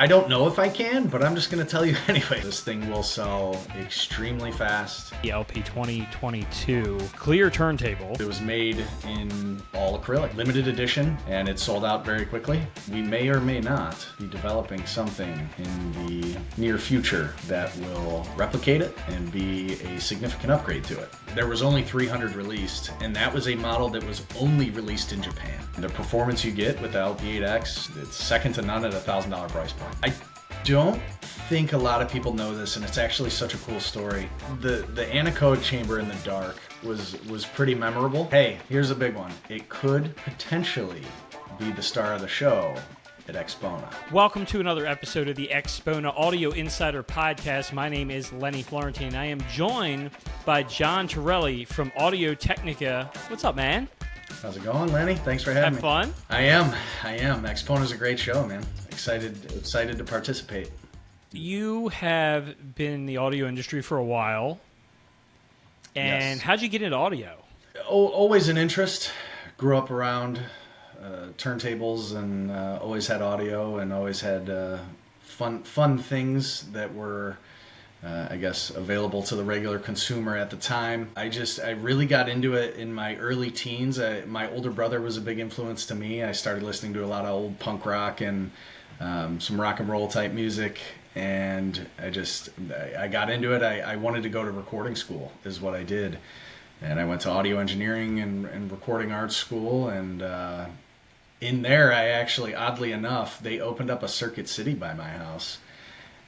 I don't know if I can, but I'm just going to tell you anyway. This thing will sell extremely fast. The LP2022 clear turntable. It was made in all acrylic, limited edition, and it sold out very quickly. We may or may not be developing something in the near future that will replicate it and be a significant upgrade to it. There was only 300 released, and that was a model that was only released in Japan. The performance you get with the LP8X, it's second to none at a $1,000 price point. I don't think a lot of people know this, and it's actually such a cool story. The anechoic chamber in the dark was pretty memorable. Hey, here's a big one. It could potentially be the star of the show at Axpona. Welcome to another episode of the Axpona Audio Insider Podcast. My name is Lenny Florentine. I am joined by John Tarulli from Audio-Technica. What's up, man? How's it going, Lenny? Thanks for having me. Fun? I am. Axpona's a great show, man. Excited to participate. You have been in the audio industry for a while. And Yes. how'd you get into audio? Always an interest. Grew up around turntables and always had audio and always had fun things that were I guess available to the regular consumer at the time. I really got into it in my early teens. My older brother was a big influence to me. I started listening to a lot of old punk rock and some rock and roll type music, and I got into it. I wanted to go to recording school is what I did, and I went to audio engineering and recording arts school, and in there I actually, oddly enough, they opened up a Circuit City by my house.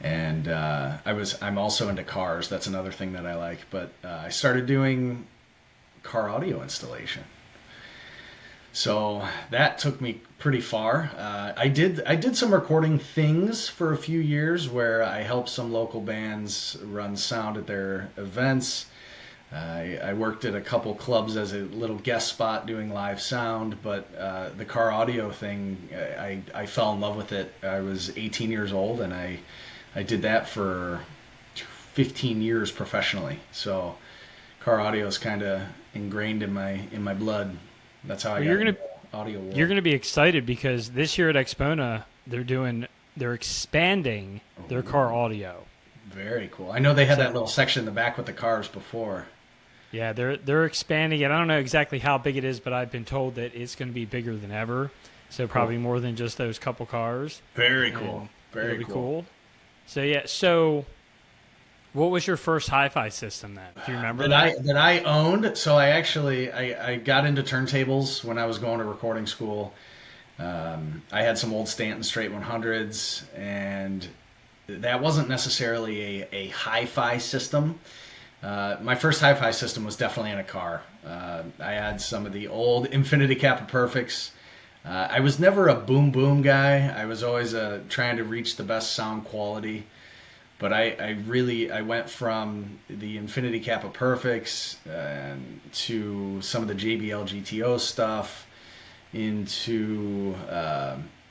And I'm also into cars. That's another thing that I like. But I started doing car audio installation. So that took me pretty far. I did some recording things for a few years where I helped some local bands run sound at their events. I worked at a couple clubs as a little guest spot doing live sound, but the car audio thing, I fell in love with it. I was 18 years old, and I did that for 15 years professionally. So are audio is kind of ingrained in my blood. That's how I got into the audio world. You're going to be excited because this year at Axpona, they're expanding their car audio. Very cool. I know they had that little section in the back with the cars before. Yeah, they're expanding it. I don't know exactly how big it is, but I've been told that it's going to be bigger than ever. So probably more than just those couple cars. Very cool. Very cool. So yeah, so what was your first hi-fi system then? Do you remember that I owned? So I got into turntables when I was going to recording school. I had some old Stanton Straight 100s, and that wasn't necessarily a hi-fi system. My first hi-fi system was definitely in a car. I had some of the old Infinity Kappa Perfects. I was never a boom guy. I was always trying to reach the best sound quality. But I went from the Infinity Kappa Perfects to some of the JBL GTO stuff into...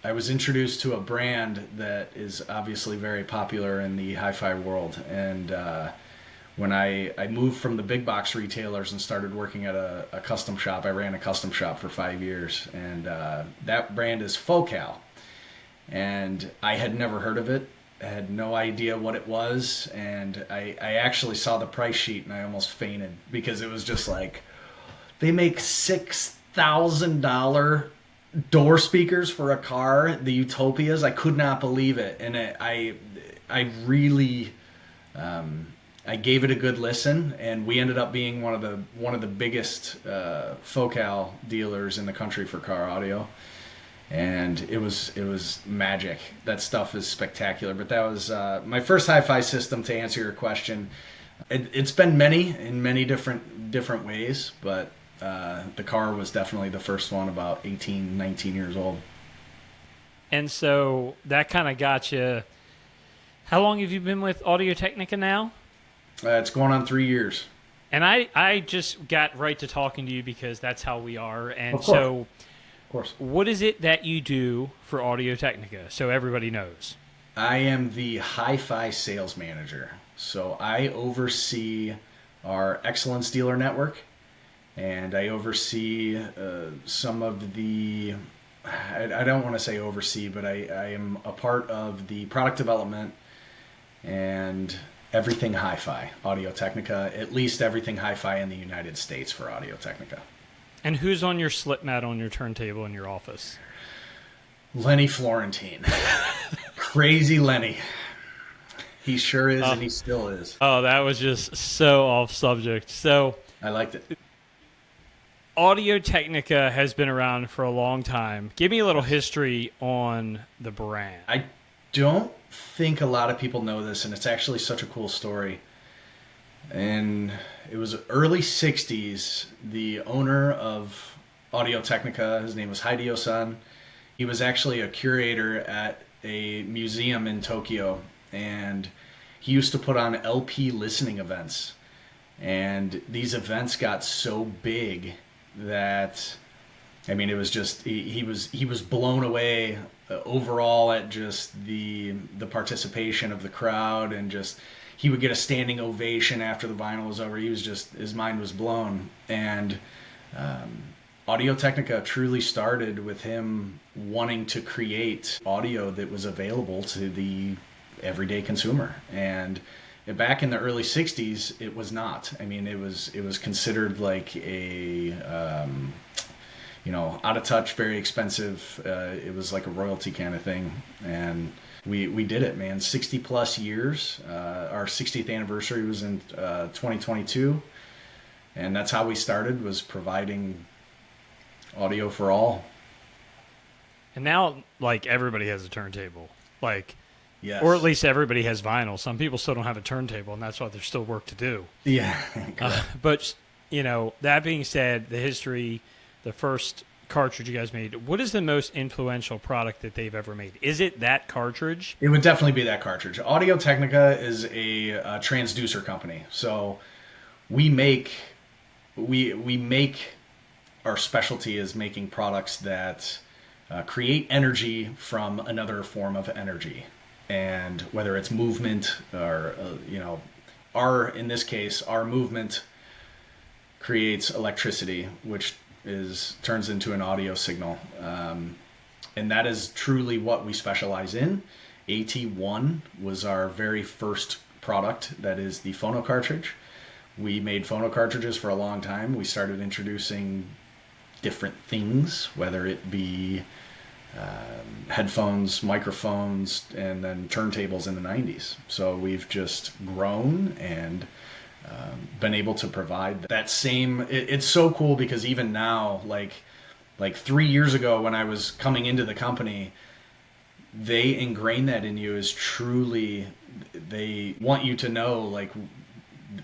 I was introduced to a brand that is obviously very popular in the hi-fi world. And when I moved from the big box retailers and started working at a custom shop, I ran a custom shop for 5 years, and that brand is Focal. And I had never heard of it. I had no idea what it was, and I actually saw the price sheet and I almost fainted because it was just like, they make $6,000 door speakers for a car, the Utopias. I could not believe it, and I really... I gave it a good listen, and we ended up being one of the biggest Focal dealers in the country for car audio, and it was magic. That stuff is spectacular. But that was my first hi-fi system. To answer your question, it's been in many different ways, but the car was definitely the first one. About 18, 19 years old. And so that kind of got you. How long have you been with Audio-Technica now? It's going on 3 years. And I just got right to talking to you because that's how we are. And of course. What is it that you do for Audio-Technica so everybody knows? I am the hi-fi sales manager. So I oversee our Excellence Dealer Network, and I oversee some of the I don't want to say oversee, but I am a part of the product development and everything hi-fi, Audio-Technica, at least everything hi-fi in the United States for Audio-Technica. And who's on your slip mat on your turntable in your office? Lenny Florentine. Crazy Lenny. He sure is, and he still is. Oh, that was just so off subject. So I liked it. Audio-Technica has been around for a long time. Give me a little history on the brand. I don't think a lot of people know this, and it's actually such a cool story. And it was early 60s. The owner of Audio-Technica, his name was Hideo-san. He was actually a curator at a museum in Tokyo, and he used to put on LP listening events. And these events got so big that, I mean, it was just, he was blown away overall at just the participation of the crowd, and just, he would get a standing ovation after the vinyl was over. He was just, his mind was blown. And Audio-Technica truly started with him wanting to create audio that was available to the everyday consumer. And back in the early 60s, it was not. I mean, it was considered like a out of touch, very expensive. It was like a royalty kind of thing. And we did it, man. 60 plus years. Our 60th anniversary was in 2022, and that's how we started, was providing audio for all. And now, like, everybody has a turntable. Like, yes. Or at least everybody has vinyl. Some people still don't have a turntable, and that's why there's still work to do. Yeah. But, that being said, the history, the first cartridge you guys made, what is the most influential product that they've ever made? Is it that cartridge? It would definitely be that cartridge. Audio-Technica is a transducer company. So we make our specialty is making products that create energy from another form of energy. And whether it's movement or, in this case, our movement creates electricity, which turns into an audio signal. And that is truly what we specialize in. AT-1 was our very first product, that is the phono cartridge. We made phono cartridges for a long time. We started introducing different things, whether it be headphones, microphones, and then turntables in the 90s. So we've just grown and been able to provide that same. It's so cool because even now, like 3 years ago when I was coming into the company, they ingrain that in you as truly, they want you to know, like,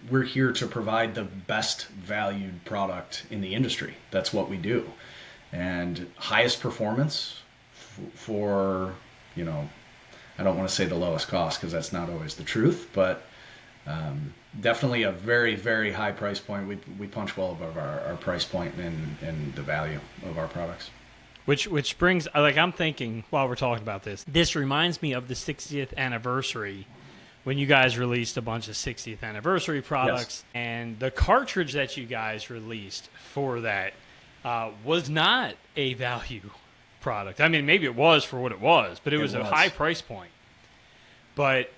we're here to provide the best valued product in the industry. That's what we do. And highest performance for, I don't want to say the lowest cost because that's not always the truth, but definitely a very, very high price point. We punch well above our price point and the value of our products. Which brings, like, I'm thinking while we're talking about this reminds me of the 60th anniversary when you guys released a bunch of 60th anniversary products. Yes. And the cartridge that you guys released for that was not a value product. I mean, maybe it was for what it was, but it was a high price point. But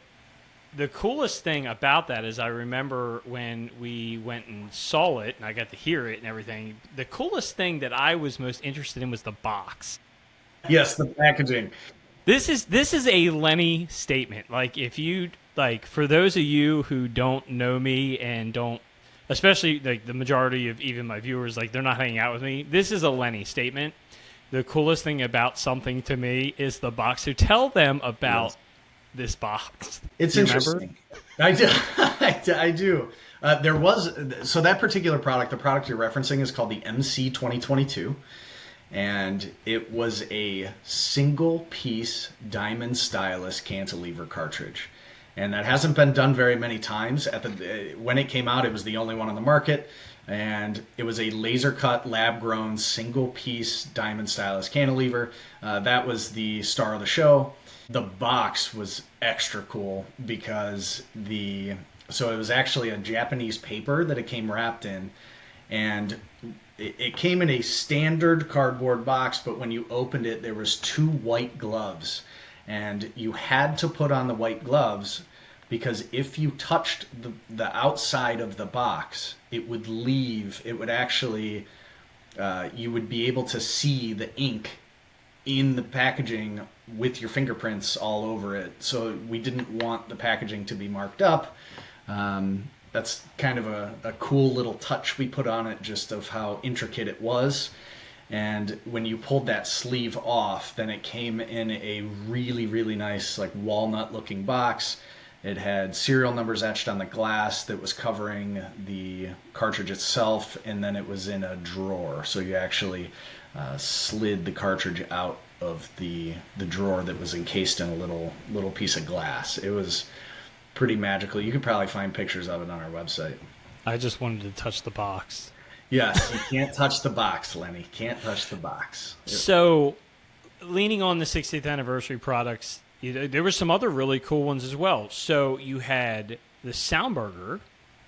the coolest thing about that is I remember when we went and saw it and I got to hear it and everything, the coolest thing that I was most interested in was the box. Yes, the packaging. This is a Lenny statement. Like, if you, like, for those of you who don't know me and don't, especially like the majority of even my viewers, like, they're not hanging out with me, this is a Lenny statement. The coolest thing about something to me is the box. So tell them about this box. It's interesting. I do. I do. So that particular product, the product you're referencing, is called the MC 2022. And it was a single piece diamond stylus cantilever cartridge. And that hasn't been done very many times. When it came out, it was the only one on the market. And it was a laser cut, lab grown, single piece diamond stylus cantilever. That was the star of the show. The box was extra cool because so it was actually a Japanese paper that it came wrapped in. And it came in a standard cardboard box, but when you opened it, there was 2 white gloves, and you had to put on the white gloves because if you touched the outside of the box, it would leave. It would actually, you would be able to see the ink in the packaging with your fingerprints all over it. So we didn't want the packaging to be marked up. That's kind of a cool little touch we put on it, just of how intricate it was. And when you pulled that sleeve off, then it came in a really, really nice, like, walnut looking box. It had serial numbers etched on the glass that was covering the cartridge itself, and then it was in a drawer. So you actually slid the cartridge out of the drawer that was encased in a little piece of glass. It was pretty magical. You could probably find pictures of it on our website. I just wanted to touch the box. Yes, you can't touch the box, Lenny. Can't touch the box. So, leaning on the 60th anniversary products, there were some other really cool ones as well. So you had the Soundburger.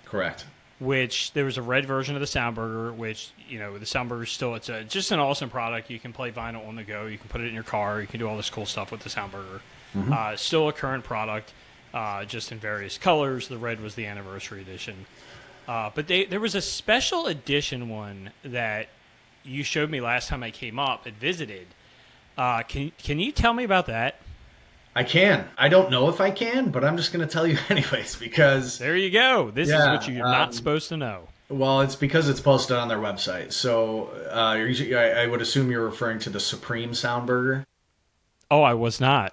Correct. Which there was a red version of the Soundburger, which, the Soundburger is still, it's just an awesome product. You can play vinyl on the go. You can put it in your car. You can do all this cool stuff with the Soundburger. Mm-hmm. Still a current product, just in various colors. The red was the anniversary edition. But there was a special edition one that you showed me last time I came up and visited. Can you tell me about that? I can. I don't know if I can, but I'm just going to tell you anyways, because... There you go. This is what you're not supposed to know. Well, it's because it's posted on their website. So I would assume you're referring to the Supreme Soundburger. Oh, I was not.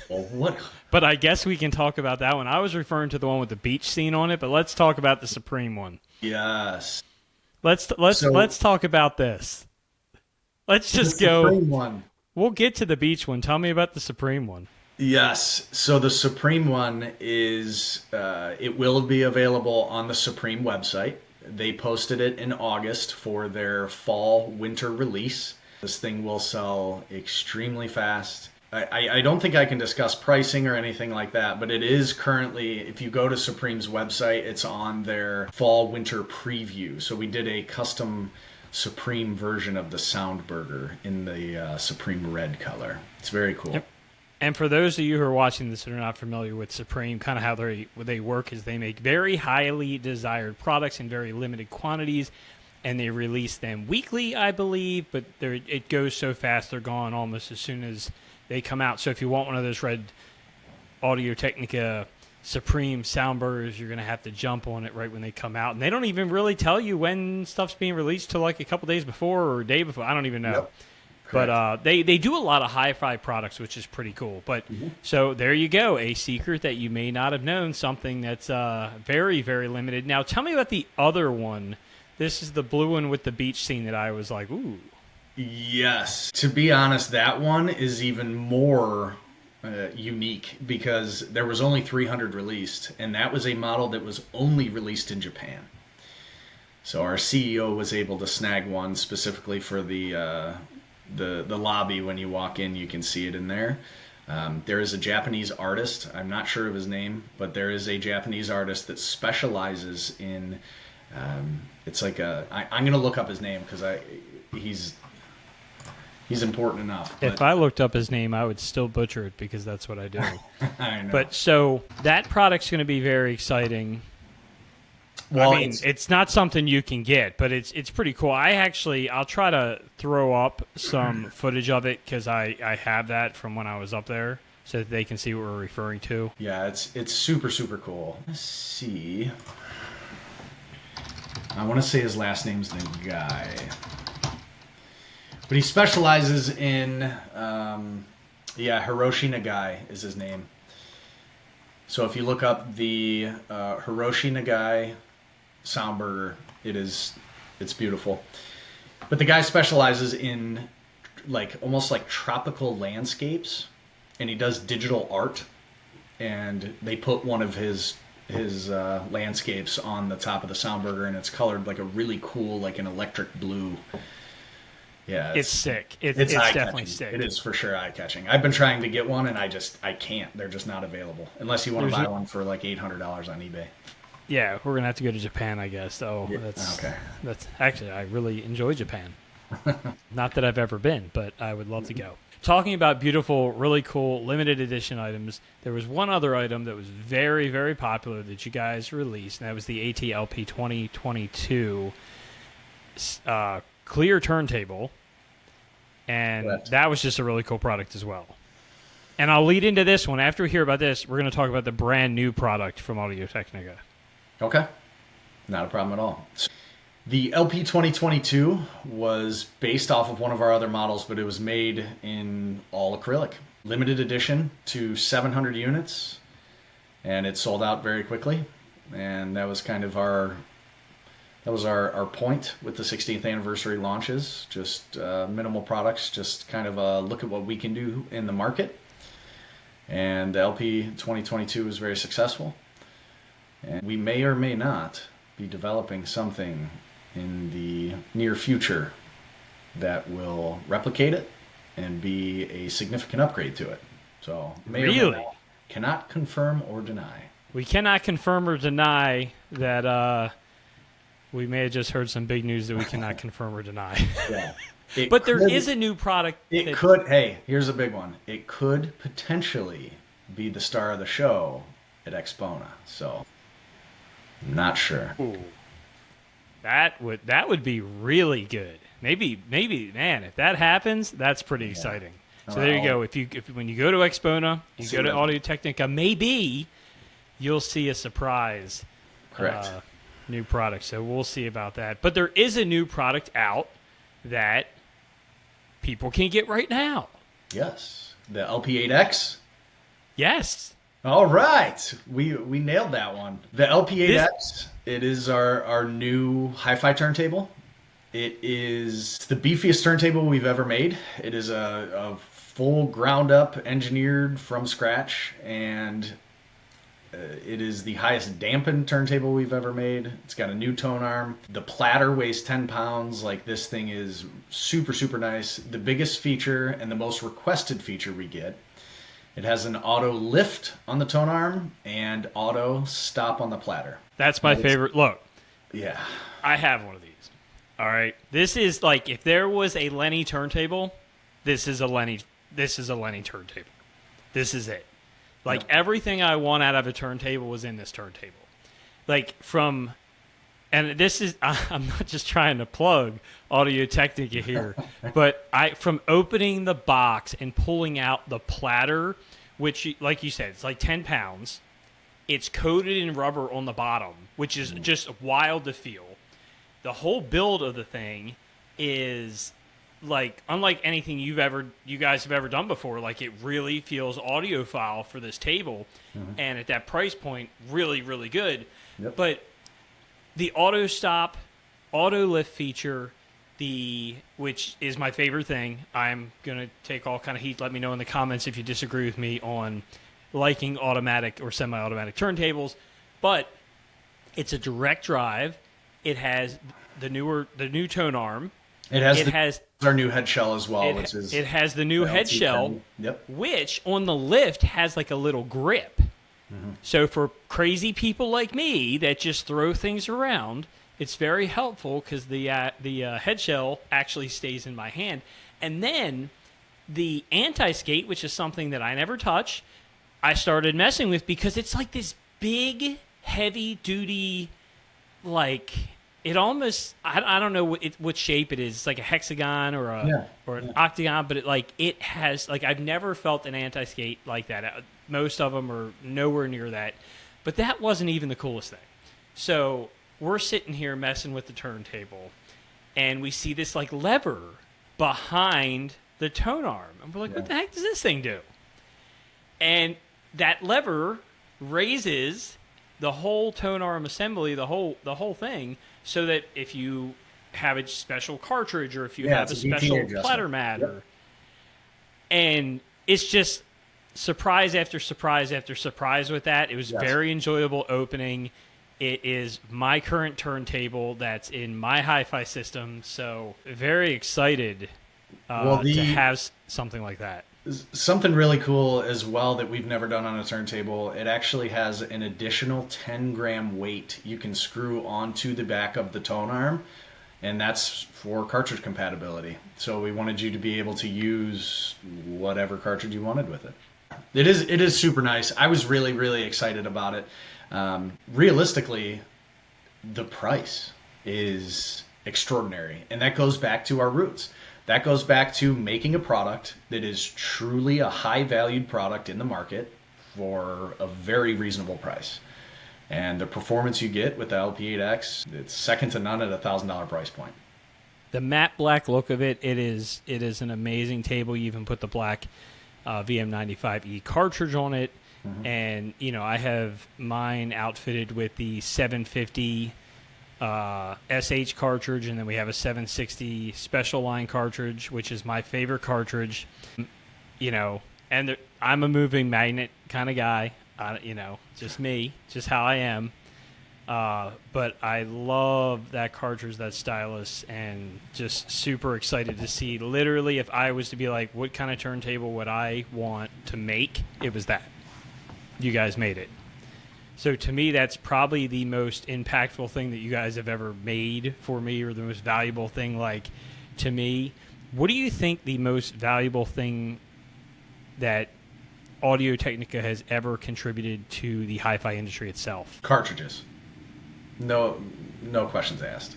Well, what? But I guess we can talk about that one. I was referring to the one with the beach scene on it, but let's talk about the Supreme one. Yes. Let's talk about this. Let's just go. Supreme one. We'll get to the beach one. Tell me about the Supreme one. Yes. So the Supreme one is, it will be available on the Supreme website. They posted it in August for their fall-winter release. This thing will sell extremely fast. I don't think I can discuss pricing or anything like that, but it is currently, if you go to Supreme's website, it's on their fall-winter preview. So we did a custom Supreme version of the Soundburger in the Supreme red color. It's very cool. Yep. And for those of you who are watching this and are not familiar with Supreme, kind of how they work is they make very highly desired products in very limited quantities, and they release them weekly, I believe, but it goes so fast they're gone almost as soon as they come out. So if you want one of those red Audio-Technica Supreme Soundburgers, you're going to have to jump on it right when they come out. And they don't even really tell you when stuff's being released till like a couple days before or a day before. I don't even know. Yep. But they do a lot of hi-fi products, which is pretty cool. But So there you go, a secret that you may not have known, something that's very, very limited. Now tell me about the other one. This is the blue one with the beach scene that I was like, ooh. Yes. To be honest, that one is even more unique because there was only 300 released, and that was a model that was only released in Japan. So our CEO was able to snag one specifically for the lobby. When you walk in, you can see it in there. There is a Japanese artist. I'm not sure of his name, but there is a Japanese artist that specializes in. It's like I'm going to look up his name because he's important enough. But if I looked up his name, I would still butcher it because that's what I do. I know. But so that product's going to be very exciting. Well, I mean, it's not something you can get, but it's pretty cool. I'll try to throw up some footage of it because I have that from when I was up there so that they can see what we're referring to. Yeah, it's super, super cool. Let's see. I want to say his last name's the guy. But he specializes in, Hiroshi Nagai is his name. So if you look up the Hiroshi Nagai Soundburger, it's beautiful. But the guy specializes in almost like tropical landscapes, and he does digital art. And they put one of his landscapes on the top of the Soundburger, and it's colored like a really cool, like an electric blue. Yeah, it's sick. It's definitely sick. It is for sure eye-catching. I've been trying to get one, and I can't. They're just not available unless you want to buy one for like $800 on eBay. Yeah, we're gonna have to go to Japan, I guess. So Yeah, that's okay. that's actually I really enjoy Japan. Not that I've ever been, but I would love to go. Talking about beautiful, really cool limited edition items, there was one other item that was very, very popular that you guys released, and that was the AT-LP2022 clear turntable, and Correct. that was just a really cool product as well. And I'll lead into this one. After we hear about this, we're going to talk about the brand new product from Audio-Technica. Okay. Not a problem at all. The LP 2022 was based off of one of our other models, but it was made in all acrylic. Limited edition to 700 units, and it sold out very quickly. And that was kind of our point with the 16th anniversary launches. Just minimal products, just kind of a look at what we can do in the market. And the LP 2022 was very successful. And we may or may not be developing something in the near future that will replicate it and be a significant upgrade to it. So, may or may not. Cannot confirm or deny. We cannot confirm or deny that we may have just heard some big news that we cannot confirm or deny. Yeah. But there is a new product. It could, hey, here's a big one. It could potentially be the star of the show at Axpona. So, not sure. Ooh. That would be really good. Maybe, man, if that happens, that's pretty exciting. So there you go. If when you go to Axpona, you go to Audio-Technica, maybe you'll see a surprise. Correct. New product. So we'll see about that. But there is a new product out that people can get right now. Yes. The LP8X? Yes. All right. We nailed that one. The LP8X, it is our new hi-fi turntable. It is the beefiest turntable we've ever made. It is a full ground-up, engineered from scratch, and it is the highest dampened turntable we've ever made. It's got a new tone arm. The platter weighs 10 pounds. Like, this thing is super, super nice. The biggest feature and the most requested feature we get, it has an auto lift on the tone arm and auto stop on the platter. That's my favorite. Look. Yeah. I have one of these. All right. This is like, if there was a Lenny turntable, this is a Lenny turntable. This is it. Like, everything I want out of a turntable was in this turntable. Like, and this is, I'm not just trying to plug Audio-Technica here, but from opening the box and pulling out the platter, which, like you said, it's like 10 pounds. It's coated in rubber on the bottom, which is just wild to feel. The whole build of the thing is like unlike anything you guys have ever done before. Like, it really feels audiophile for this table, and at that price point, really, really good. Yep. But the auto stop, auto lift feature, which is my favorite thing. I'm gonna take all kind of heat. Let me know in the comments if you disagree with me on liking automatic or semi-automatic turntables, but it's a direct drive. It has the new tone arm. It has our new head shell as well, which is it has the new head shell, which on the lift has like a little grip. So for crazy people like me that just throw things around, it's very helpful because the head shell actually stays in my hand. And then the anti-skate, which is something that I never touch, I started messing with because it's like this big, heavy-duty, like, it almost, I don't know what shape it is. It's like a hexagon or an octagon, but it has, like, I've never felt an anti-skate like that. Most of them are nowhere near that. But that wasn't even the coolest thing. So we're sitting here messing with the turntable, and we see this, like, lever behind the tone arm. And we're like, what the heck does this thing do? And that lever raises the whole tone arm assembly, the whole thing, so that if you have a special cartridge or if you have a special platter mat, and it's just surprise after surprise after surprise with that. It was very enjoyable opening. It is my current turntable that's in my hi-fi system, so very excited to have something like that. Something really cool as well that we've never done on a turntable. It actually has an additional 10-gram weight you can screw onto the back of the tone arm, and that's for cartridge compatibility. So we wanted you to be able to use whatever cartridge you wanted with it. It is super nice. I was really, really excited about it. Realistically, the price is extraordinary, and that goes back to our roots. That goes back to making a product that is truly a high-valued product in the market for a very reasonable price. And the performance you get with the LP8X, it's second to none at a $1,000 price point. The matte black look of it, it is an amazing table. You even put the black VM95E cartridge on it. Mm-hmm. And, you know, I have mine outfitted with the 750 SH cartridge, and then we have a 760 special line cartridge, which is my favorite cartridge. You know, and I'm a moving magnet kind of guy. You know, just me, just how I am. But I love that cartridge, that stylus, and just super excited to see. Literally, if I was to be like, what kind of turntable would I want to make? It was that. You guys made it. So to me, that's probably the most impactful thing that you guys have ever made for me, or the most valuable thing, like, to me. What do you think the most valuable thing that Audio-Technica has ever contributed to the hi-fi industry itself? Cartridges. No questions asked.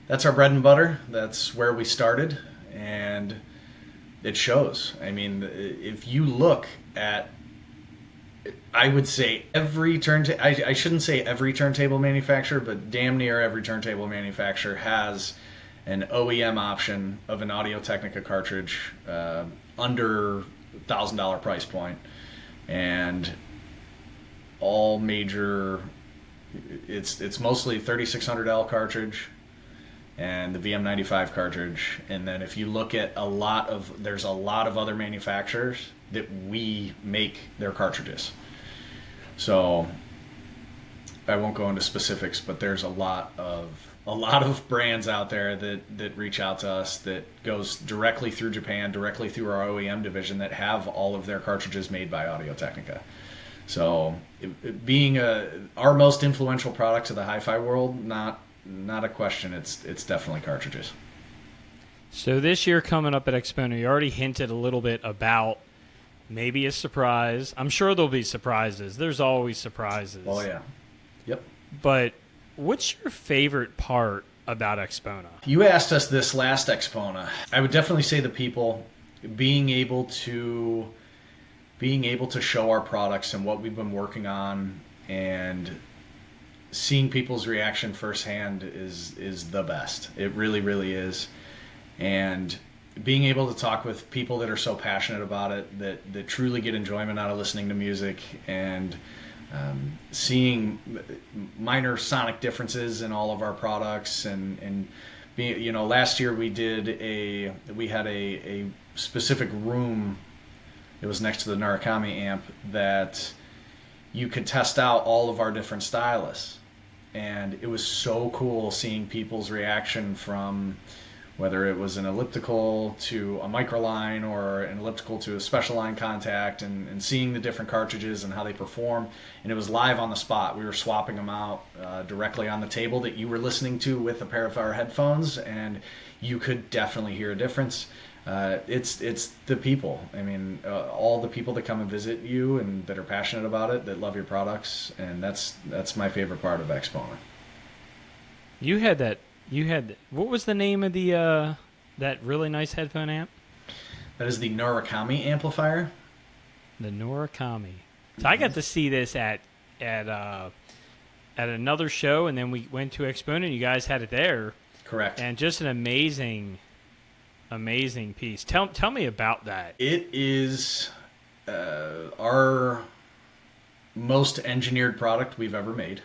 That's our bread and butter. That's where we started, and it shows. I mean, if you look at, I would say every turntable, I shouldn't say every turntable manufacturer, but damn near every turntable manufacturer has an OEM option of an Audio-Technica cartridge under $1,000 price point, and all major, it's mostly 3600L cartridge and the VM95 cartridge. And then if you look at there's a lot of other manufacturers that we make their cartridges. So I won't go into specifics, but there's a lot of brands out there that reach out to us, that goes directly through Japan, directly through our OEM division, that have all of their cartridges made by Audio-Technica. So it being our most influential product to the hi-fi world, not a question. It's definitely cartridges. So this year coming up at Axpona, you already hinted a little bit about maybe a surprise. I'm sure there'll be surprises. There's always surprises. Oh yeah. Yep. But what's your favorite part about Axpona? You asked us this last Axpona. I would definitely say the people, being able to show our products and what we've been working on, and seeing people's reaction firsthand is the best. It really, really is. And being able to talk with people that are so passionate about it, that truly get enjoyment out of listening to music, and seeing minor sonic differences in all of our products, and being, you know, last year we had a specific room. It was next to the Narakami amp that you could test out all of our different stylists, and it was so cool seeing people's reaction from whether it was an elliptical to a microline, or an elliptical to a special line contact, and seeing the different cartridges and how they perform. And it was live on the spot. We were swapping them out directly on the table that you were listening to with a pair of our headphones, and you could definitely hear a difference. It's the people. I mean, all the people that come and visit you and that are passionate about it, that love your products, and that's my favorite part of Axpona. What was the name of the that really nice headphone amp? That is the Narakami amplifier. The Narakami. So I got to see this at another show, and then we went to Axpona, and you guys had it there. Correct. And just an amazing piece. Tell me about that. It is our most engineered product we've ever made.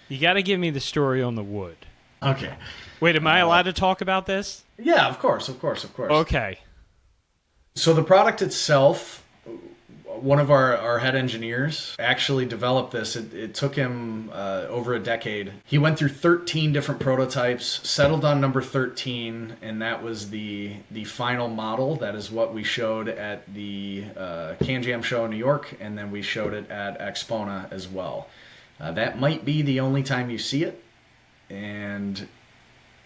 You got to give me the story on the wood. Okay. Wait, am I allowed to talk about this? Yeah, of course. Okay. So the product itself, one of our head engineers actually developed this. It took him over a decade. He went through 13 different prototypes, settled on number 13, and that was the final model. That is what we showed at the Can Jam show in New York, and then we showed it at Axpona as well. That might be the only time you see it, and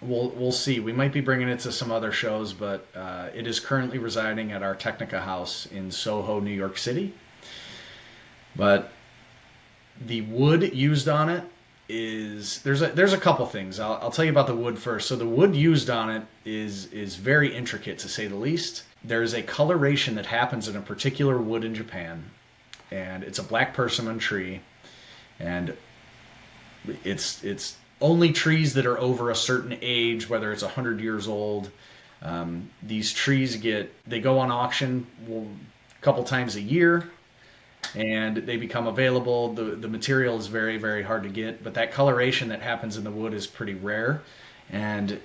we'll see. We might be bringing it to some other shows, but it is currently residing at our Technica house in Soho, New York City. But the wood used on it is there's a couple things. I'll tell you about the wood first. So the wood used on it is very intricate, to say the least. There is a coloration that happens in a particular wood in Japan, and it's a black persimmon tree, and it's only trees that are over a certain age, whether it's 100 years old. These trees they go on auction a couple times a year, and they become available. The material is very, very hard to get, but that coloration that happens in the wood is pretty rare. And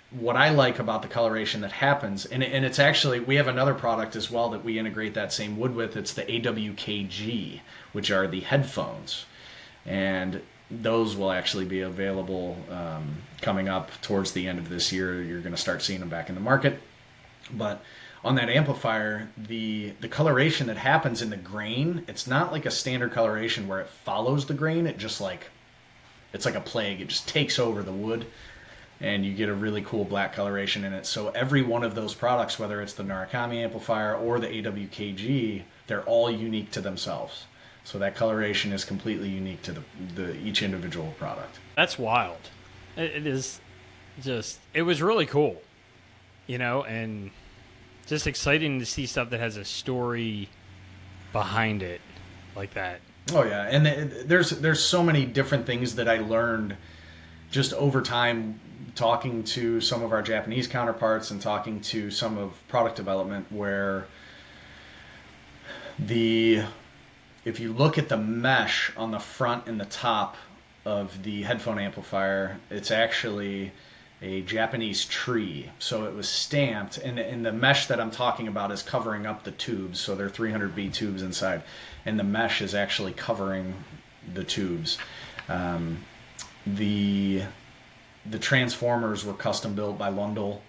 what I like about the coloration that happens, and it's actually, we have another product as well that we integrate that same wood with. It's the AWKG, which are the headphones. And those will actually be available coming up towards the end of this year. You're going to start seeing them back in the market. But on that amplifier, the coloration that happens in the grain, it's not like a standard coloration where it follows the grain. It's like a plague. It just takes over the wood, and you get a really cool black coloration in it. So every one of those products, whether it's the Narakami amplifier or the AWKG, they're all unique to themselves. So that coloration is completely unique to each individual product. That's wild. It is just, it was really cool, and just exciting to see stuff that has a story behind it like that. Oh yeah, and there's so many different things that I learned just over time talking to some of our Japanese counterparts and talking to some of product development, where if you look at the mesh on the front and the top of the headphone amplifier, it's actually a Japanese tree. So it was stamped, and the mesh that I'm talking about is covering up the tubes. So they're 300B tubes inside, and the mesh is actually covering the tubes. The transformers were custom built by Lundell,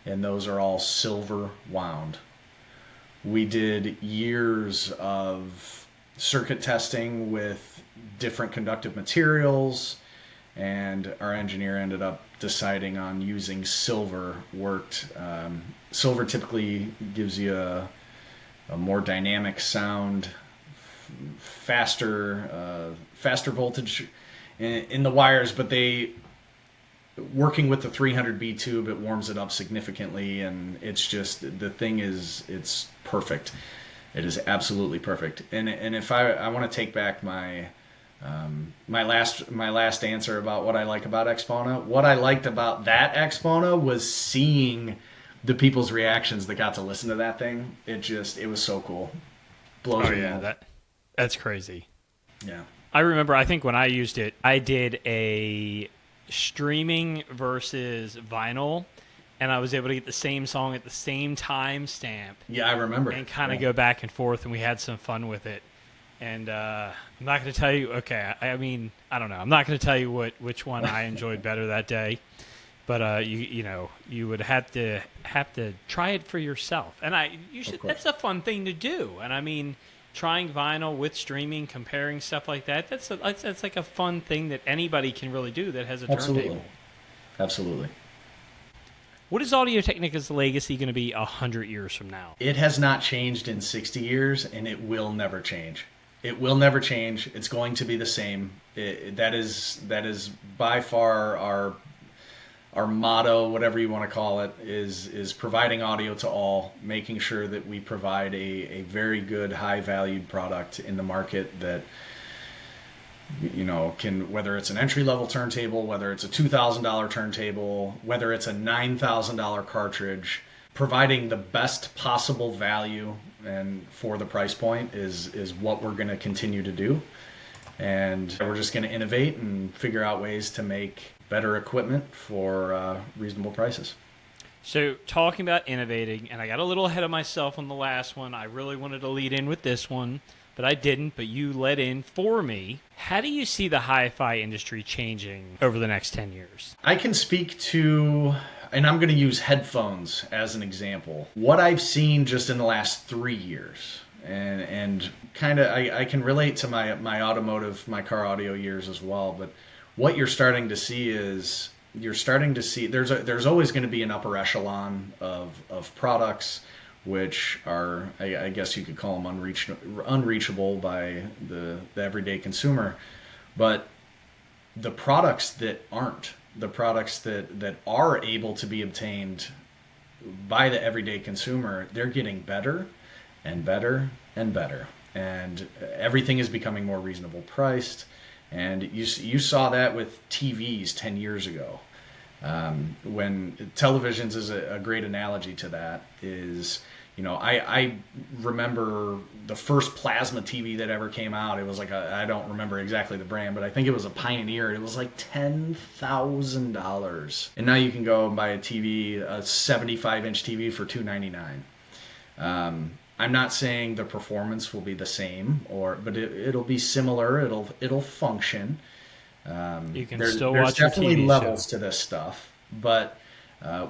and those are all silver wound. We did years of circuit testing with different conductive materials, and our engineer ended up deciding on using silver. Silver typically gives you a more dynamic sound, faster voltage in the wires, but working with the 300B tube, it warms it up significantly, and it's perfect. It is absolutely perfect. And if I want to take back my last answer about what I like about Axpona, what I liked about that Axpona was seeing the people's reactions that got to listen to that thing. It was so cool. Blows your mind. That's crazy. Yeah. I remember, I think when I used it, I did a streaming versus vinyl, and I was able to get the same song at the same time stamp. Yeah, I remember. And kind of go back and forth, and we had some fun with it. And I'm not going to tell you, I mean, I don't know. I'm not going to tell you which one I enjoyed better that day. But you would have to try it for yourself. And that's a fun thing to do. And I mean, trying vinyl with streaming, comparing stuff like that, that's like a fun thing that anybody can really do that has a turntable. Absolutely. What is Audio-Technica's legacy going to be 100 years from now? It has not changed in 60 years, and it will never change. It will never change. It's going to be the same. That is by far our motto, whatever you want to call it, is providing audio to all, making sure that we provide a very good, high-valued product in the market that, can, whether it's an entry-level turntable, whether it's a $2,000 turntable, whether it's a $9,000 cartridge, providing the best possible value and for the price point is what we're going to continue to do. And we're just going to innovate and figure out ways to make better equipment for reasonable prices. So, talking about innovating, and I got a little ahead of myself on the last one. I really wanted to lead in with this one, but I didn't, but you led in for me. How do you see the hi-fi industry changing over the next 10 years? I can speak to, and I'm going to use headphones as an example, what I've seen just in the last 3 years. And kind of, I can relate to my automotive, my car audio years as well, but what you're starting to see is there's always going to be an upper echelon of products which are, I guess you could call them unreachable by the everyday consumer. But the products that aren't, the products that are able to be obtained by the everyday consumer, they're getting better and better and better. And everything is becoming more reasonable priced. And you saw that with TVs 10 years ago. When televisions is a great analogy to that is, I remember the first plasma TV that ever came out. It was like I don't remember exactly the brand, but I think it was a Pioneer. It was like $10,000. And now you can go and buy a 75-inch TV for $299. I'm not saying the performance will be the same, but it'll be similar. It'll function. You can there's still watch your TV definitely levels show to this stuff, but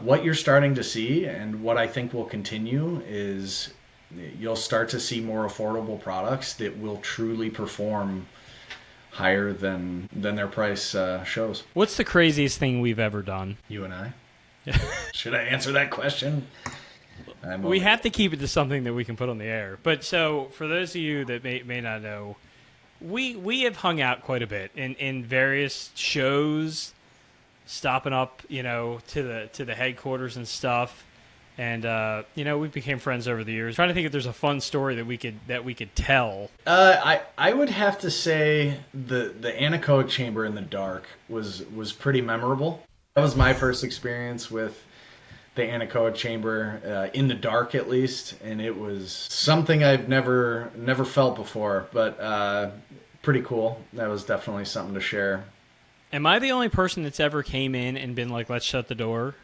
what you're starting to see, and what I think will continue, is you'll start to see more affordable products that will truly perform higher than their price shows. What's the craziest thing we've ever done? You and I. Should I answer that question? We have to keep it to something that we can put on the air. But so, for those of you that may not know, we have hung out quite a bit in various shows, stopping up, to the headquarters and stuff, and we became friends over the years. Trying to think if there's a fun story that we could tell. I would have to say the anechoic chamber in the dark was pretty memorable. That was my first experience with the anechoic chamber in the dark, at least, and it was something I've never felt before, but pretty cool. That was definitely something to share. Am I the only person that's ever came in and been like, let's shut the door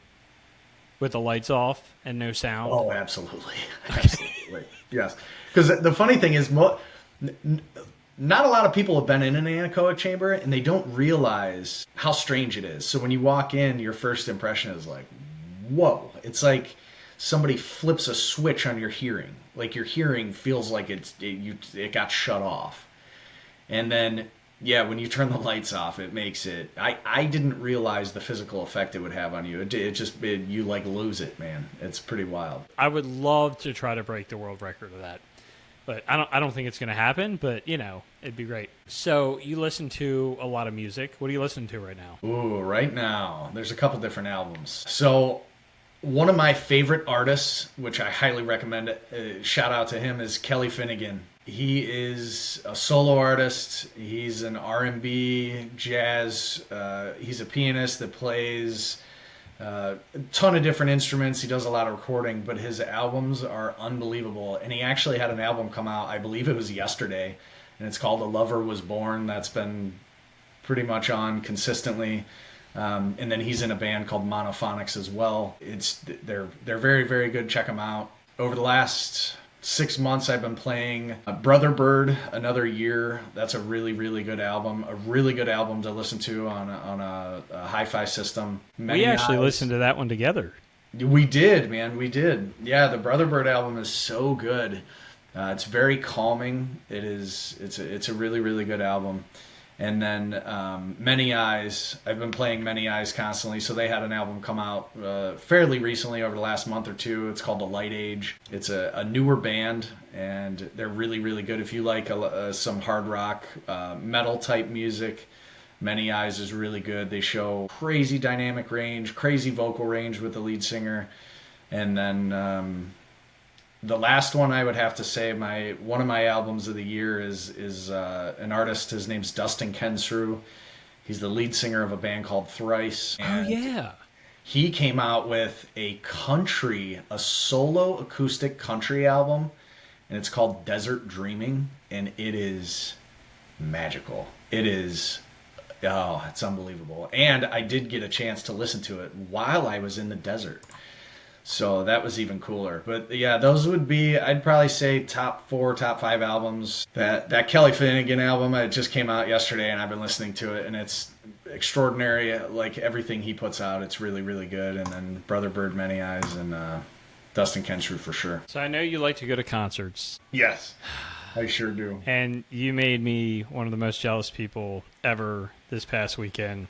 with the lights off and no sound? Oh, absolutely. Absolutely. Yes. Because the funny thing is, not a lot of people have been in an anechoic chamber, and they don't realize how strange it is. So when you walk in, your first impression is like, whoa. It's like somebody flips a switch on your hearing. Like your hearing feels like it got shut off. And then, when you turn the lights off, it makes it... I didn't realize the physical effect it would have on you. You like lose it, man. It's pretty wild. I would love to try to break the world record of that. But I don't think it's going to happen, but, it'd be great. So, you listen to a lot of music. What are you listening to right now? Ooh, right now, there's a couple different albums. So, one of my favorite artists, which I highly recommend, shout out to him, is Kelly Finnegan. He is a solo artist. He's an R&B, jazz. He's a pianist that plays a ton of different instruments. He does a lot of recording, but his albums are unbelievable. And he actually had an album come out, I believe it was yesterday, and it's called A Lover Was Born. That's been pretty much on consistently. And then he's in a band called Monophonics as well. They're very, very good. Check them out. Over the last 6 months, I've been playing Brother Bird, Another Year. That's a really, really good album. A really good album to listen to on a hi-fi system. We actually listened to that one together. We did, man. We did. Yeah, the Brother Bird album is so good. It's very calming. It's a really, really good album. And then Many Eyes. I've been playing Many Eyes constantly. So they had an album come out fairly recently, over the last month or two. It's called The Light Age. It's a newer band, and they're really, really good. If you like some hard rock, metal type music, Many Eyes is really good. They show crazy dynamic range, crazy vocal range with the lead singer. And then the last one I would have to say, one of my albums of the year is an artist. His name's Dustin Kensrue. He's the lead singer of a band called Thrice. Oh, yeah. He came out with a solo acoustic country album, and it's called Desert Dreaming, and it is magical. It's unbelievable. And I did get a chance to listen to it while I was in the desert. So that was even cooler. But yeah, those would be, I'd probably say top 4, top 5 albums. That Kelly Finnegan album, it just came out yesterday and I've been listening to it and it's extraordinary. Like everything he puts out, it's really, really good. And then Brother Bird, Many Eyes, and Dustin Kensrue for sure. So I know you like to go to concerts. Yes, I sure do. And you made me one of the most jealous people ever this past weekend.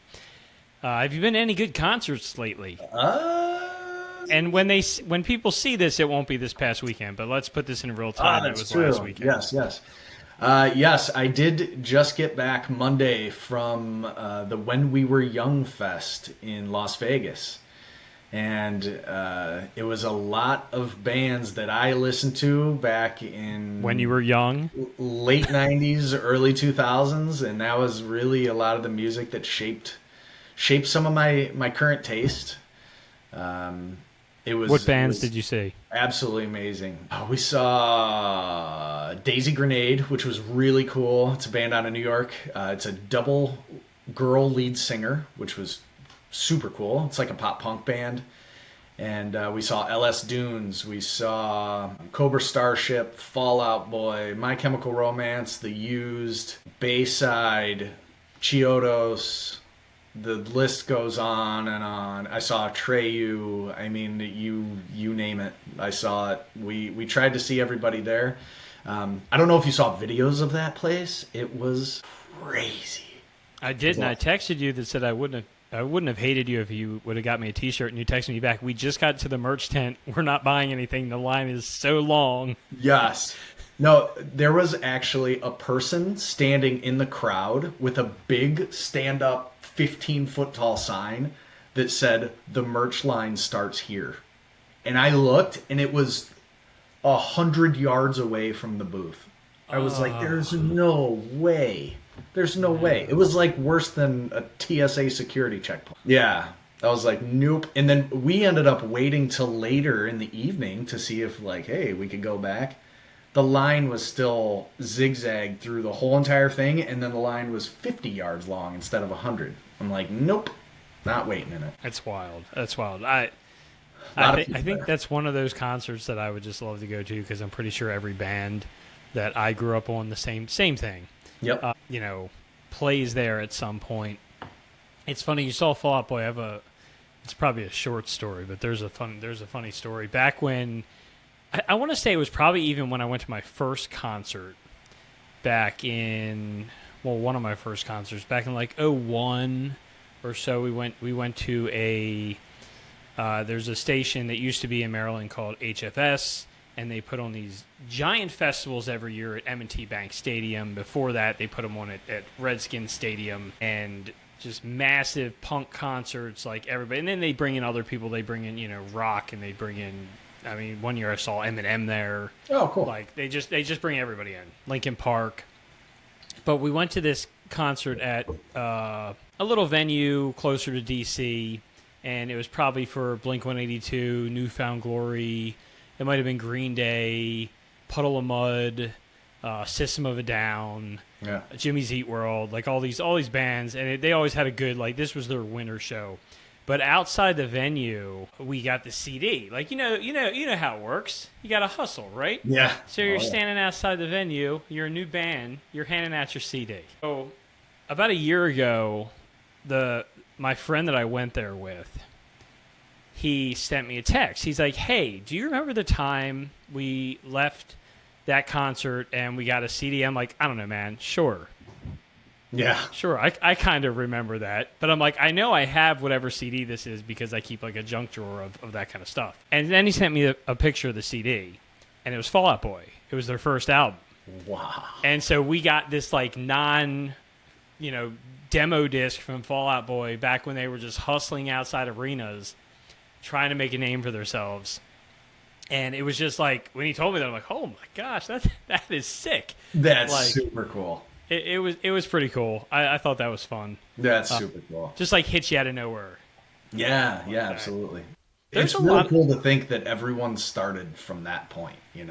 Have you been to any good concerts lately? And when people see this, it won't be this past weekend, but let's put this in real time. It was true. Last weekend. Yes. Yes, I did just get back Monday from the When We Were Young Fest in Las Vegas. And it was a lot of bands that I listened to back in... When you were young? Late 90s, early 2000s. And that was really a lot of the music that shaped some of my current taste. What bands did you see? Absolutely amazing. We saw Daisy Grenade, which was really cool. It's a band out of New York. It's a double girl lead singer, which was super cool. It's like a pop punk band. And we saw LS Dunes. We saw Cobra Starship, Fall Out Boy, My Chemical Romance, The Used, Bayside, Chiodos. The list goes on and on. I saw Treyu. I mean, you name it. I saw it. We tried to see everybody there. I don't know if you saw videos of that place. It was crazy. I did, and I texted you that said I wouldn't have hated you if you would have got me a T-shirt, and you texted me back. We just got to the merch tent. We're not buying anything. The line is so long. Yes. No, there was actually a person standing in the crowd with a big stand-up 15-foot tall sign that said, "The merch line starts here." And I looked, and it was 100 yards away from the booth. I was like, there's no way. There's no way. It was like worse than a TSA security checkpoint. Yeah. I was like, nope. And then we ended up waiting till later in the evening to see if, like, hey, we could go back. The line was still zigzagged through the whole entire thing, and then the line was 50 yards long instead of 100. I'm like, nope, not waiting in it. That's wild. I think that's one of those concerts that I would just love to go to because I'm pretty sure every band that I grew up on the same thing. Yep. Plays there at some point. It's funny, you saw Fall Out Boy. It's probably a short story, but there's a funny story. Back when I want to say it was probably even when I went to my first concert back in one of my first concerts back in like 2001 or so. We went to there's a station that used to be in Maryland called HFS, and they put on these giant festivals every year at M&T Bank Stadium. Before that, they put them on at Redskins Stadium, and just massive punk concerts like everybody. And then they bring in other people. They bring in rock, and they bring in. I mean, one year I saw Eminem there. Oh, cool! Like they just bring everybody in. Linkin Park. But we went to this concert at a little venue closer to DC, and it was probably for Blink-182, Newfound Glory. It might have been Green Day, Puddle of Mud, System of a Down, Jimmy's Eat World, like all these bands, and they always had a good, like, this was their winter show. But outside the venue, we got the CD. Like, you know how it works. You got to hustle, right? Yeah. So you're standing outside the venue. You're a new band. You're handing out your CD. So about a year ago, my friend that I went there with, he sent me a text. He's like, "Hey, do you remember the time we left that concert and we got a CD?" I'm like, "I don't know, man. Sure." Yeah. Sure, I kind of remember that. But I'm like, I know I have whatever CD this is because I keep like a junk drawer of that kind of stuff. And then he sent me a picture of the CD, and it was Fall Out Boy. It was their first album. Wow. And so we got this like demo disc from Fall Out Boy back when they were just hustling outside arenas, trying to make a name for themselves. And it was just like, when he told me that, I'm like, oh my gosh, that is sick. That's like, super cool. It was pretty cool. I thought that was fun. That's super cool. Just like hits you out of nowhere. Yeah, absolutely. There's it's really cool to think that everyone started from that point, Do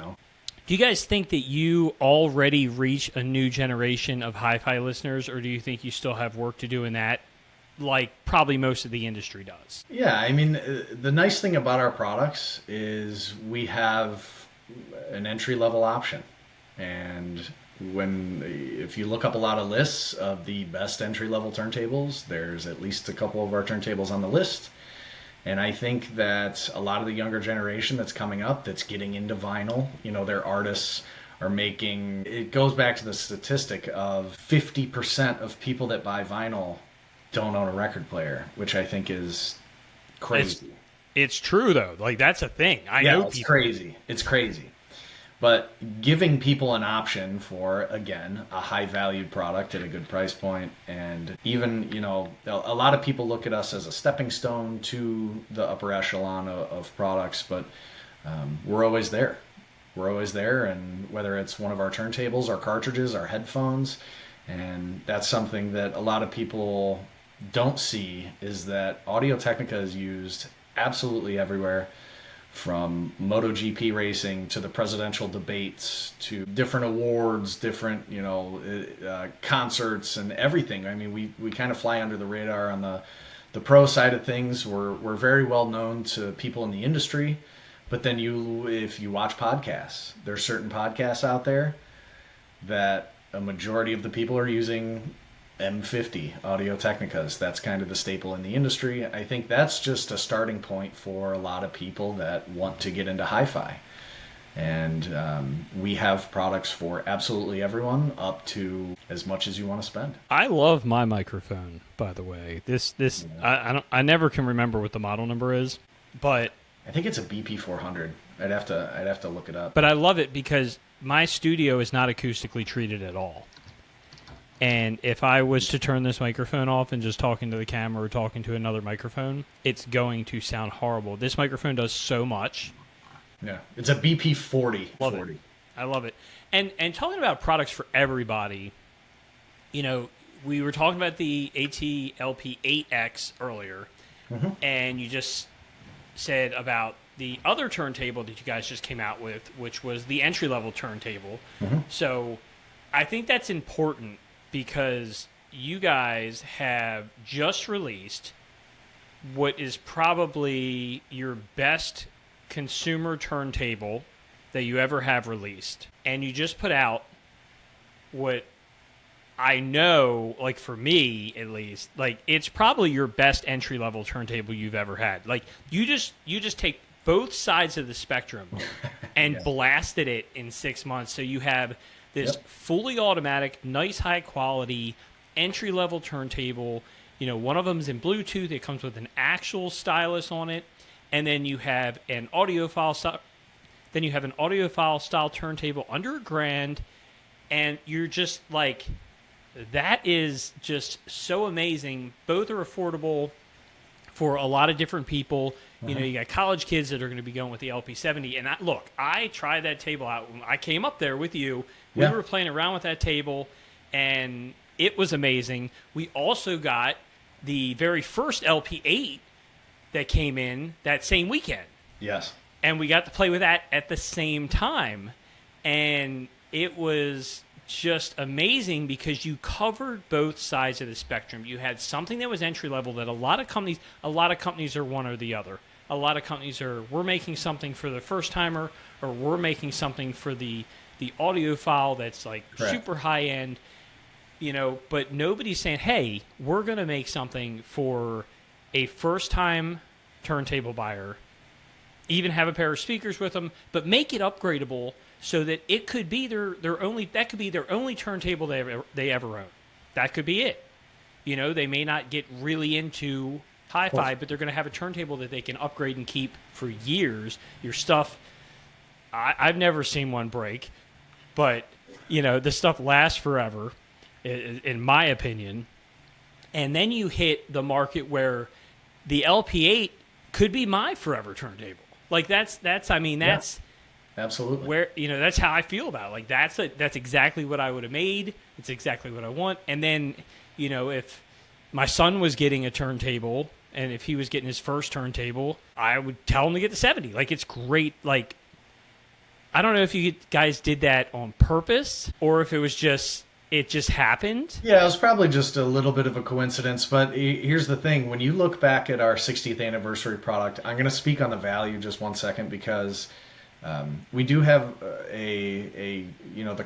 you guys think that you already reach a new generation of hi-fi listeners, or do you think you still have work to do in that like probably most of the industry does. Yeah, I mean, the nice thing about our products is we have an entry-level option. And if you look up a lot of lists of the best entry-level turntables, there's at least a couple of our turntables on the list. And I think that a lot of the younger generation that's coming up, that's getting into vinyl, their artists are making, it goes back to the statistic of 50% of people that buy vinyl don't own a record player, which I think is crazy. It's true, though. Like, that's a thing. I know it's people. crazy. It's crazy. But giving people an option for, again, a high-valued product at a good price point, and even, a lot of people look at us as a stepping stone to the upper echelon of products, but we're always there. We're always there, and whether it's one of our turntables, our cartridges, our headphones, and that's something that a lot of people don't see, is that Audio-Technica is used absolutely everywhere, from MotoGP racing to the presidential debates to different awards, different concerts and everything. I mean, we kind of fly under the radar on the pro side of things. We're very well known to people in the industry, but then if you watch podcasts, there's certain podcasts out there that a majority of the people are using M50 Audio-Technicas. That's kind of the staple in the industry. I think that's just a starting point for a lot of people that want to get into hi-fi. And we have products for absolutely everyone, up to as much as you want to spend. I love my microphone, by the way. I never can remember what the model number is, but I think it's a BP400. I'd have to look it up. But I love it because my studio is not acoustically treated at all. And if I was to turn this microphone off and just talking to the camera or talking to another microphone, it's going to sound horrible. This microphone does so much. Yeah, it's a BP40. Love it. I love it. And talking about products for everybody, we were talking about the AT-LP8X earlier, and you just said about the other turntable that you guys just came out with, which was the entry-level turntable. So I think that's important, because you guys have just released what is probably your best consumer turntable that you ever have released. And you just put out what I know, like for me at least, like it's probably your best entry-level turntable you've ever had. Like you just take both sides of the spectrum and blasted it in 6 months. So you have this fully automatic, nice, high-quality, entry-level turntable. One of them is in Bluetooth. It comes with an actual stylus on it. And then you have an audiophile style turntable under $1,000. And you're just like, that is just so amazing. Both are affordable for a lot of different people. You got college kids that are going to be going with the LP70. And I tried that table out. I came up there with you. We were playing around with that table, and it was amazing. We also got the very first LP8 that came in that same weekend. Yes. And we got to play with that at the same time. And it was just amazing because you covered both sides of the spectrum. You had something that was entry level that a lot of companies are one or the other. A lot of companies we're making something for the first timer, or we're making something for the audiophile that's like super high end, but nobody's saying, hey, we're going to make something for a first time turntable buyer, even have a pair of speakers with them, but make it upgradable so that it could be their only turntable they ever own. That could be it. They may not get really into hi-fi, but they're going to have a turntable that they can upgrade and keep for years. Your stuff, I've never seen one break, but this stuff lasts forever, in my opinion. And then you hit the market where the LP8 could be my forever turntable. Like that's absolutely where that's how I feel about it. Like that's exactly what I would have made. It's exactly what I want. And then if my son was getting a turntable, and if he was getting his first turntable, I would tell him to get the 70. Like it's great. Like I don't know if you guys did that on purpose, or if it was just it just happened? Yeah, it was probably just a little bit of a coincidence, but here's the thing. When you look back at our 60th anniversary product, I'm going to speak on the value just one second because we do have the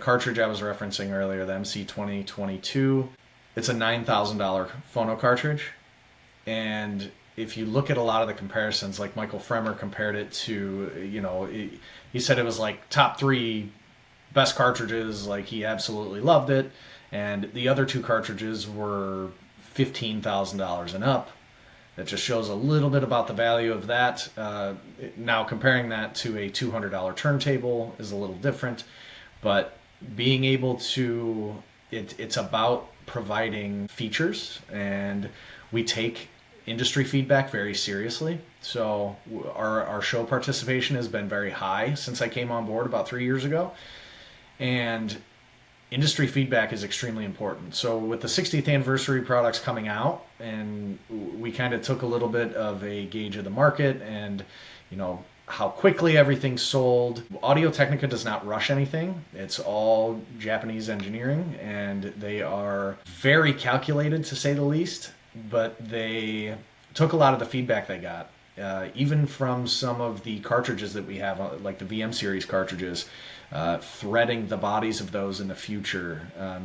cartridge I was referencing earlier, the MC2022. It's a $9,000 phono cartridge. And if you look at a lot of the comparisons, like Michael Fremer compared it to, he said it was like top 3 best cartridges, like he absolutely loved it, and the other 2 cartridges were $15,000 and up. That just shows a little bit about the value of that. Now comparing that to a $200 turntable is a little different, but being able to, it's about providing features, and we take industry feedback very seriously. So our show participation has been very high since I came on board about 3 years ago. And industry feedback is extremely important. So with the 60th anniversary products coming out, and we kind of took a little bit of a gauge of the market and, how quickly everything's sold. Audio-Technica does not rush anything. It's all Japanese engineering, and they are very calculated, to say the least, but they took a lot of the feedback they got. Even from some of the cartridges that we have, like the VM series cartridges, threading the bodies of those in the future.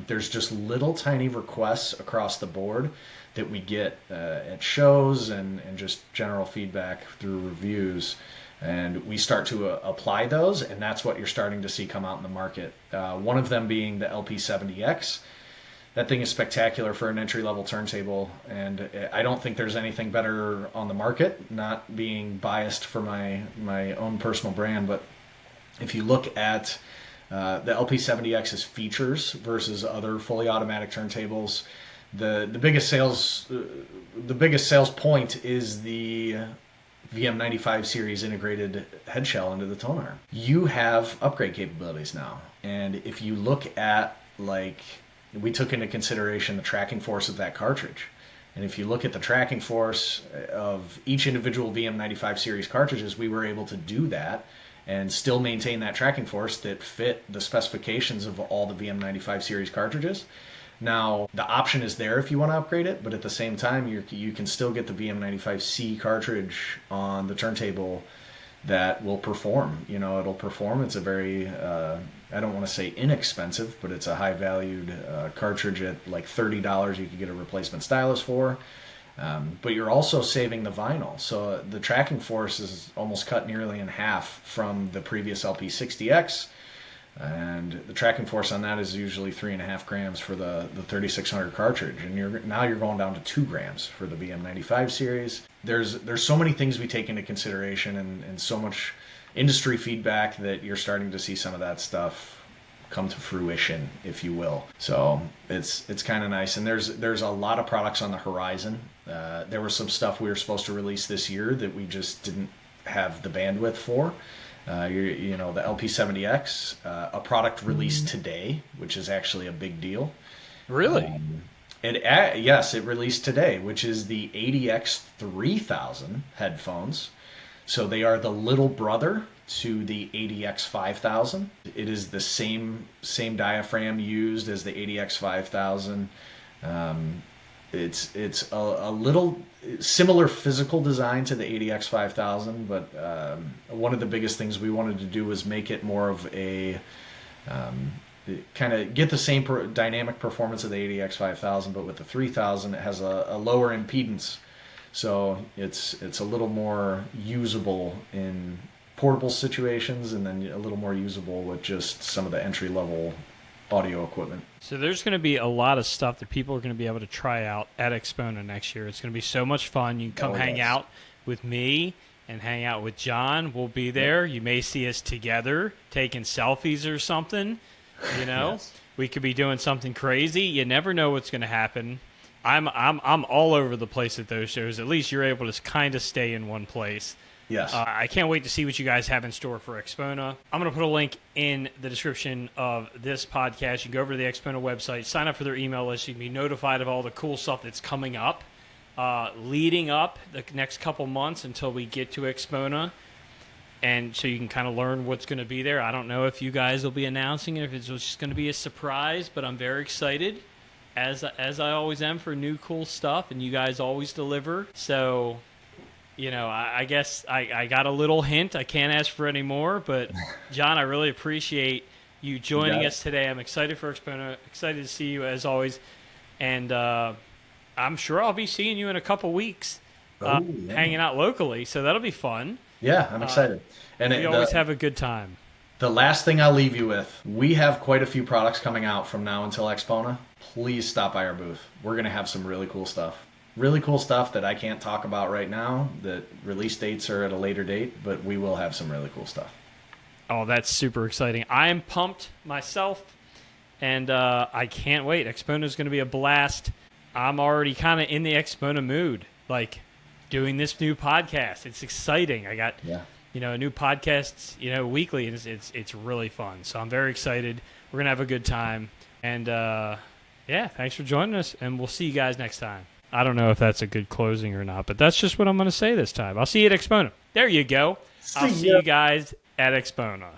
There's just little tiny requests across the board that we get at shows and just general feedback through reviews. And we start to apply those, and that's what you're starting to see come out in the market. One of them being the LP70X. That thing is spectacular for an entry-level turntable, and I don't think there's anything better on the market, not being biased for my own personal brand, but if you look at the LP70X's features versus other fully automatic turntables, the biggest sales point is the VM95 series integrated head shell into the tone arm. You have upgrade capabilities now, and if you look at, we took into consideration the tracking force of that cartridge. And if you look at the tracking force of each individual VM95 series cartridges, we were able to do that and still maintain that tracking force that fit the specifications of all the VM95 series cartridges. Now, the option is there if you want to upgrade it, but at the same time, you can still get the VM95C cartridge on the turntable that will perform. It'll perform. It's a very, I don't want to say inexpensive, but it's a high-valued cartridge at like $30 you could get a replacement stylus for. But you're also saving the vinyl. So the tracking force is almost cut nearly in half from the previous LP60X. And the tracking force on that is usually 3.5 grams for the 3600 cartridge. And now you're going down to 2 grams for the VM95 series. There's so many things we take into consideration and so much industry feedback that you're starting to see some of that stuff come to fruition, if you will. So it's kind of nice. And there's a lot of products on the horizon. There was some stuff we were supposed to release this year that we just didn't have the bandwidth for. The LP70X, a product released today, which is actually a big deal. Really? Yes, it released today, which is the AT-LP3000 headphones. So they are the little brother to the AT-LP5000. It is the same diaphragm used as the AT-LP5000. It's a little similar physical design to the AT-LP5000, but one of the biggest things we wanted to do was make it more of a kind of get the same dynamic performance of the AT-LP5000, but with the 3000 it has a lower impedance, so it's a little more usable in portable situations, and then a little more usable with just some of the entry-level audio equipment. So there's going to be a lot of stuff that people are going to be able to try out at Axpona next year. It's going to be so much fun. You can come hang out with me and hang out with John. We'll be there. Yep. You may see us together taking selfies or something. Yes. We could be doing something crazy. You never know what's going to happen. I'm all over the place at those shows. At least you're able to kind of stay in one place. Yes. I can't wait to see what you guys have in store for Axpona. I'm going to put a link in the description of this podcast. You can go over to the Axpona website, sign up for their email list. You can be notified of all the cool stuff that's coming up, leading up the next couple months until we get to Axpona. and so you can kind of learn what's going to be there. I don't know if you guys will be announcing it, if it's just going to be a surprise, but I'm very excited, as I always am, for new cool stuff, and you guys always deliver. So, I guess I got a little hint. I can't ask for any more, but John, I really appreciate you joining us today. I'm excited for Axpona, excited to see you as always, and I'm sure I'll be seeing you in a couple weeks, hanging out locally, so that'll be fun. Yeah, I'm excited. And we always have a good time. The last thing I'll leave you with, we have quite a few products coming out from now until Axpona. Please stop by our booth. We're going to have some really cool stuff. Really cool stuff that I can't talk about right now. The release dates are at a later date, but we will have some really cool stuff. Oh, that's super exciting. I am pumped myself, and I can't wait. Axpona is going to be a blast. I'm already kind of in the Axpona mood, like doing this new podcast. It's exciting. I got a new podcast weekly, and it's really fun. So I'm very excited. We're gonna have a good time, and thanks for joining us, and we'll see you guys next time. I don't know if that's a good closing or not, but that's just what I'm gonna say this time. I'll see you at Axpona. There you go. I'll see you guys at Axpona.